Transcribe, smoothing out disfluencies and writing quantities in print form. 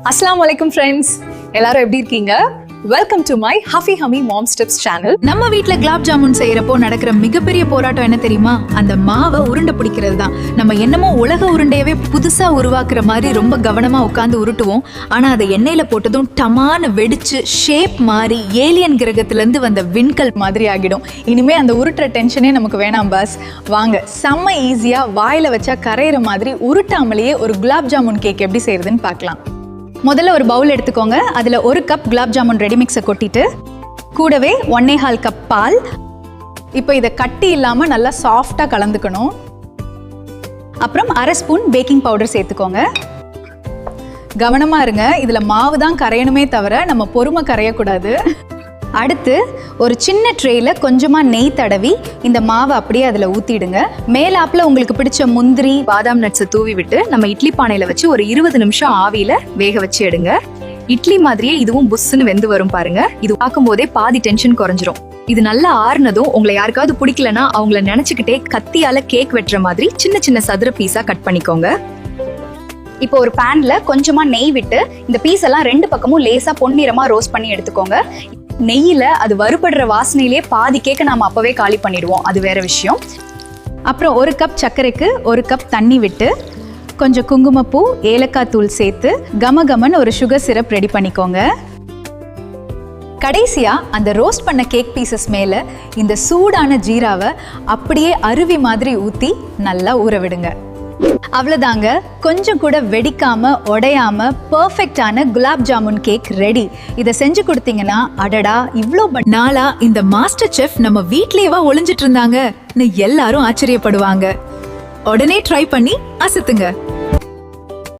அஸ்ஸலாமு அலைக்கும் ஃப்ரெண்ட்ஸ், எல்லாரும் எப்படி இருக்கீங்க? வெல்கம் டு மை ஹஃபி ஹமி மாம்ஸ் டிப்ஸ் சேனல். நம்ம வீட்ல குலாப் ஜாமுன் செய்யறப்போ நடக்கிற மிகப்பெரிய போராட்டம் என்ன தெரியுமா? அந்த மாவை உருண்டை பிடிக்கிறது தான். நம்ம என்னமோ உலக உருண்டையவே புதுசா உருவாக்குற மாதிரி ரொம்ப கவனமா உட்காந்து உருட்டுவோம். ஆனா அதை எண்ணெயில போட்டதும் டமான்னு வெடிச்சு ஷேப் மாறி ஏலியன் கிரகத்துல இருந்து வந்த விண்கல் மாதிரி ஆகிடும். இனிமே அந்த உருட்டுற டென்ஷனே நமக்கு வேணாம் பாஸ். வாங்க, செம்ம ஈஸியா வாயில வச்சா கரையிற மாதிரி உருட்டாமலேயே ஒரு குலாப் ஜாமுன் கேக் எப்படி செய்யறதுன்னு பார்க்கலாம். முதல்ல ஒரு பவுல் எடுத்துக்கோங்க. அதில் 1 கப் குலாப் ஜாமுன் ரெடி மிக்ஸை கொட்டிட்டு கூடவே 1.25 கப் பால். இப்போ இதை கட்டி இல்லாமல் நல்லா சாஃப்டாக கலந்துக்கணும். அப்புறம் 1/2 ஸ்பூன் பேக்கிங் பவுடர் சேர்த்துக்கோங்க. கவனமாக இருங்க, இதில் மாவு தான் கரையணுமே தவிர நம்ம பொறுமை கரையக்கூடாது. அடுத்து ஒரு சின்ன ட்ரேயில் கொஞ்சமாக நெய் தடவி இந்த மாவை அப்படியே அதில் ஊற்றிடுங்க. மேலாப்பில் உங்களுக்கு பிடிச்ச முந்திரி பாதாம் நட்ஸை தூவி விட்டு நம்ம இட்லி பானையில் வச்சு ஒரு 20 நிமிஷம் ஆவியில் வேக வச்சு எடுங்க. இட்லி மாதிரியே இதுவும் புஷ்ஷுன்னு வெந்து வரும் பாருங்க. இது பார்க்கும்போதே பாதி டென்ஷன் குறைஞ்சிரும். இது நல்லா ஆறுனதும் உங்களை யாருக்காவது பிடிக்கலன்னா அவங்கள நினச்சிக்கிட்டே கத்தியால் கேக் வெட்டுற மாதிரி சின்ன சின்ன சதுர பீஸாக கட் பண்ணிக்கோங்க. இப்போ ஒரு பேன்ல கொஞ்சமா நெய் விட்டு இந்த பீஸ் எல்லாம் 2 பக்கமும் லேசா பொன்னிறமா ரோஸ்ட் பண்ணி எடுத்துக்கோங்க. நெய்யில அது வறுபடுற வாசனையிலேயே பாதி கேக்க நாம அப்பவே காலி பண்ணிடுவோம், அது வேற விஷயம். அப்புறம் 1 கப் சர்க்கரைக்கு 1 கப் தண்ணி விட்டு கொஞ்சம் குங்குமப்பூ, ஏலக்காய் தூள் சேர்த்து கமகமன்னு ஒரு சுகர் சிரப் ரெடி பண்ணிக்கோங்க. கடைசியா அந்த ரோஸ்ட் பண்ண கேக் பீசஸ் மேல இந்த சூடான ஜீராவை அப்படியே அருவி மாதிரி ஊத்தி நல்லா ஊற விடுங்க. அவ்வளோதாங்க, கொஞ்சம் கூட வெடிக்காம உடையாம பர்ஃபெக்டான குலாப் ஜாமுன் கேக் ரெடி. இதை செஞ்சு கொடுத்தீங்கன்னா அடடா இவ்வளோ நாளா இந்த மாஸ்டர் செஃப் நம்ம வீட்லயேவா ஒளிஞ்சிட்டு இருந்தாங்கன்னு எல்லாரும் ஆச்சரியப்படுவாங்க. உடனே ட்ரை பண்ணி அசத்துங்க.